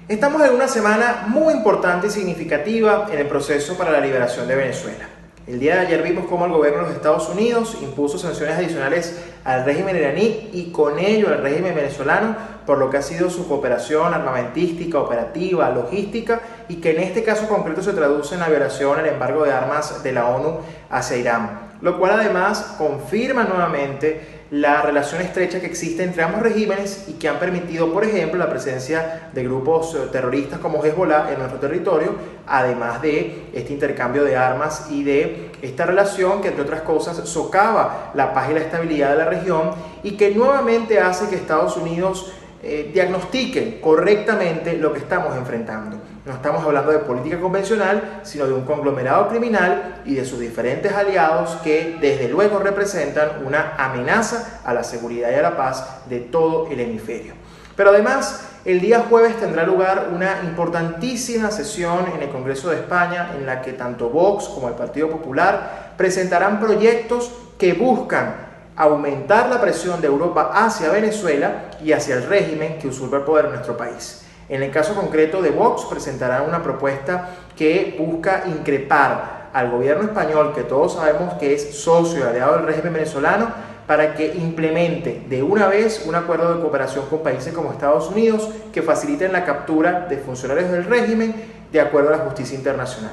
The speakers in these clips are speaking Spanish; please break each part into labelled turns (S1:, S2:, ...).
S1: Estamos en una semana muy importante y significativa en el proceso para la liberación de Venezuela. El día de ayer vimos cómo el gobierno de los Estados Unidos impuso sanciones adicionales al régimen iraní y con ello al régimen venezolano por lo que ha sido su cooperación armamentística, operativa, logística y que en este caso concreto se traduce en la violación al embargo de armas de la ONU hacia Irán, lo cual además confirma nuevamente la relación estrecha que existe entre ambos regímenes y que han permitido, por ejemplo, la presencia de grupos terroristas como Hezbollah en nuestro territorio, además de este intercambio de armas y de esta relación que, entre otras cosas, socava la paz y la estabilidad de la región y que nuevamente hace que Estados Unidos diagnostiquen correctamente lo que estamos enfrentando. No estamos hablando de política convencional, sino de un conglomerado criminal y de sus diferentes aliados que desde luego representan una amenaza a la seguridad y a la paz de todo el hemisferio. Pero además, el día jueves tendrá lugar una importantísima sesión en el Congreso de España en la que tanto Vox como el Partido Popular presentarán proyectos que buscan aumentar la presión de Europa hacia Venezuela y hacia el régimen que usurpa el poder en nuestro país. En el caso concreto de Vox presentarán una propuesta que busca increpar al gobierno español, que todos sabemos que es socio y aliado del régimen venezolano, para que implemente de una vez un acuerdo de cooperación con países como Estados Unidos que faciliten la captura de funcionarios del régimen de acuerdo a la justicia internacional.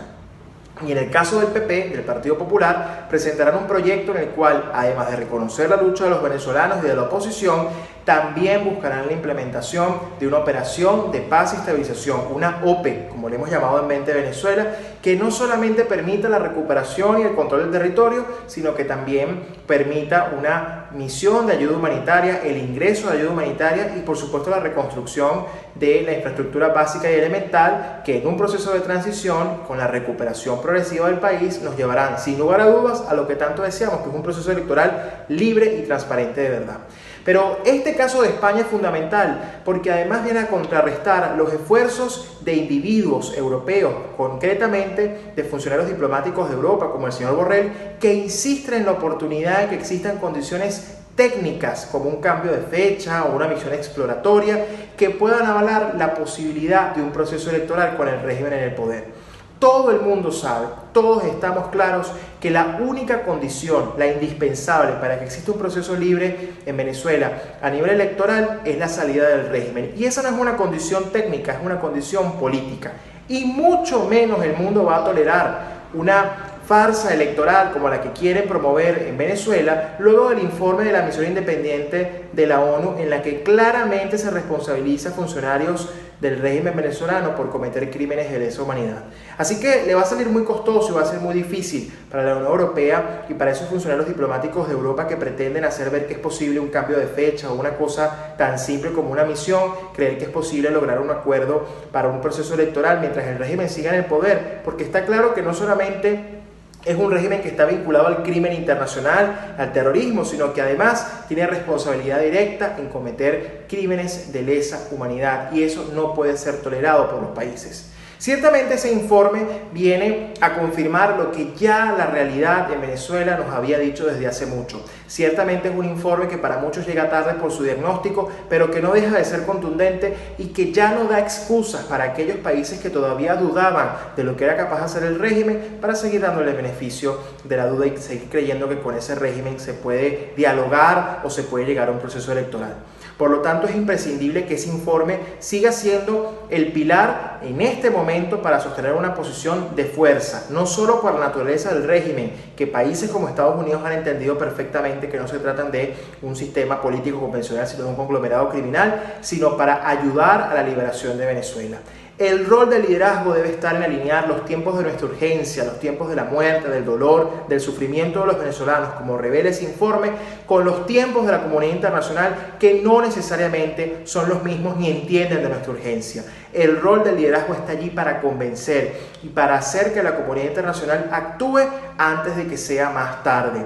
S1: Y en el caso del PP, del Partido Popular, presentarán un proyecto en el cual, además de reconocer la lucha de los venezolanos y de la oposición, también buscarán la implementación de una operación de paz y estabilización, una OPE, como le hemos llamado en Mente Venezuela, que no solamente permita la recuperación y el control del territorio, sino que también permita una misión de ayuda humanitaria, el ingreso de ayuda humanitaria y por supuesto la reconstrucción de la infraestructura básica y elemental que en un proceso de transición con la recuperación progresiva del país nos llevarán sin lugar a dudas a lo que tanto deseamos, que es un proceso electoral libre y transparente de verdad. Pero este caso de España es fundamental porque además viene a contrarrestar los esfuerzos de individuos europeos, concretamente de funcionarios diplomáticos de Europa como el señor Borrell, que insisten en la oportunidad de que existan condiciones técnicas como un cambio de fecha o una misión exploratoria que puedan avalar la posibilidad de un proceso electoral con el régimen en el poder. Todo el mundo sabe, todos estamos claros que la única condición, la indispensable para que exista un proceso libre en Venezuela a nivel electoral es la salida del régimen. Y esa no es una condición técnica, es una condición política. Y mucho menos el mundo va a tolerar una farsa electoral como la que quieren promover en Venezuela luego del informe de la misión independiente de la ONU en la que claramente se responsabiliza a funcionarios del régimen venezolano por cometer crímenes de lesa humanidad. Así que le va a salir muy costoso y va a ser muy difícil para la Unión Europea y para esos funcionarios diplomáticos de Europa que pretenden hacer ver que es posible un cambio de fecha o una cosa tan simple como una misión, creer que es posible lograr un acuerdo para un proceso electoral mientras el régimen siga en el poder, porque está claro que no solamente es un régimen que está vinculado al crimen internacional, al terrorismo, sino que además tiene responsabilidad directa en cometer crímenes de lesa humanidad y eso no puede ser tolerado por los países. Ciertamente ese informe viene a confirmar lo que ya la realidad en Venezuela nos había dicho desde hace mucho. Ciertamente es un informe que para muchos llega tarde por su diagnóstico, pero que no deja de ser contundente y que ya no da excusas para aquellos países que todavía dudaban de lo que era capaz de hacer el régimen para seguir dándole beneficio de la duda y seguir creyendo que con ese régimen se puede dialogar o se puede llegar a un proceso electoral. Por lo tanto, es imprescindible que ese informe siga siendo el pilar en este momento para sostener una posición de fuerza, no solo por la naturaleza del régimen, que países como Estados Unidos han entendido perfectamente que no se tratan de un sistema político convencional, sino de un conglomerado criminal, sino para ayudar a la liberación de Venezuela. El rol del liderazgo debe estar en alinear los tiempos de nuestra urgencia, los tiempos de la muerte, del dolor, del sufrimiento de los venezolanos, como revela ese informe, con los tiempos de la comunidad internacional que no necesariamente son los mismos ni entienden de nuestra urgencia. El rol del liderazgo está allí para convencer y para hacer que la comunidad internacional actúe antes de que sea más tarde.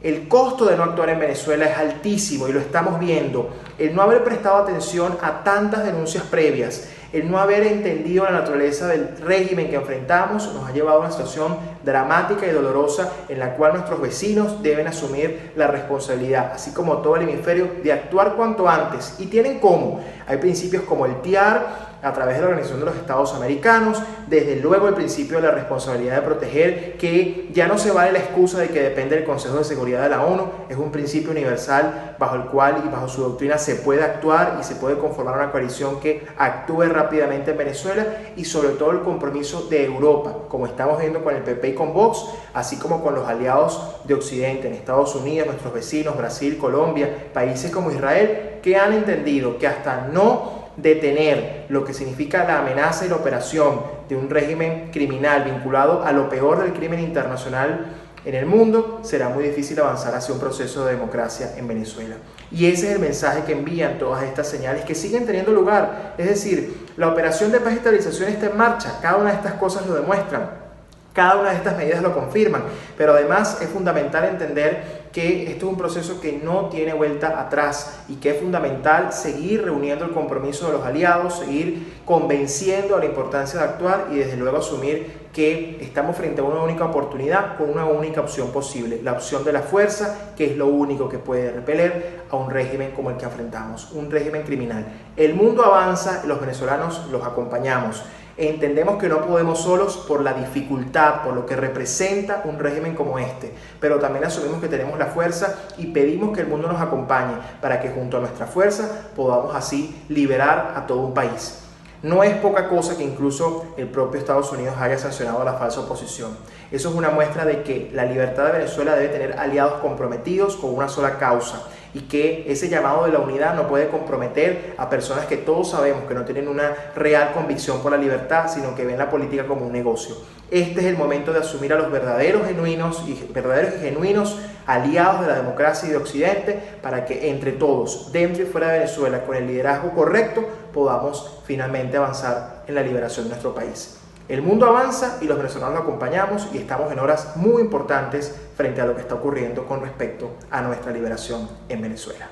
S1: El costo de no actuar en Venezuela es altísimo y lo estamos viendo. El no haber prestado atención a tantas denuncias previas, el no haber entendido la naturaleza del régimen que enfrentamos nos ha llevado a una situación dramática y dolorosa en la cual nuestros vecinos deben asumir la responsabilidad, así como todo el hemisferio, de actuar cuanto antes. Y tienen cómo, Hay principios como el TIAR, a través de la Organización de los Estados Americanos, desde luego el principio de la responsabilidad de proteger, que ya no se vale la excusa de que depende del Consejo de Seguridad de la ONU, es un principio universal bajo el cual y bajo su doctrina se puede actuar y se puede conformar una coalición que actúe rápidamente en Venezuela, y sobre todo el compromiso de Europa, como estamos viendo con el PP y con Vox, así como con los aliados de Occidente, en Estados Unidos, nuestros vecinos, Brasil, Colombia, países como Israel, que han entendido que hasta no detener lo que significa la amenaza y la operación de un régimen criminal vinculado a lo peor del crimen internacional en el mundo, será muy difícil avanzar hacia un proceso de democracia en Venezuela. Y ese es el mensaje que envían todas estas señales que siguen teniendo lugar. Es decir, la operación de paz y estabilización está en marcha, cada una de estas cosas lo demuestran. Cada una de estas medidas lo confirman, pero además es fundamental entender que esto es un proceso que no tiene vuelta atrás y que es fundamental seguir reuniendo el compromiso de los aliados, seguir convenciendo a la importancia de actuar y desde luego asumir que estamos frente a una única oportunidad con una única opción posible, la opción de la fuerza, que es lo único que puede repeler a un régimen como el que enfrentamos, un régimen criminal. El mundo avanza, los venezolanos los acompañamos. Entendemos que no podemos solos por la dificultad, por lo que representa un régimen como este, pero también asumimos que tenemos la fuerza y pedimos que el mundo nos acompañe para que junto a nuestra fuerza podamos así liberar a todo un país. No es poca cosa que incluso el propio Estados Unidos haya sancionado a la falsa oposición. Eso es una muestra de que la libertad de Venezuela debe tener aliados comprometidos con una sola causa, y que ese llamado de la unidad no puede comprometer a personas que todos sabemos que no tienen una real convicción por la libertad, sino que ven la política como un negocio. Este es el momento de asumir a los verdaderos y genuinos aliados de la democracia y de Occidente, para que entre todos, dentro y fuera de Venezuela, con el liderazgo correcto, podamos finalmente avanzar en la liberación de nuestro país. El mundo avanza y los venezolanos lo acompañamos, y estamos en horas muy importantes frente a lo que está ocurriendo con respecto a nuestra liberación en Venezuela.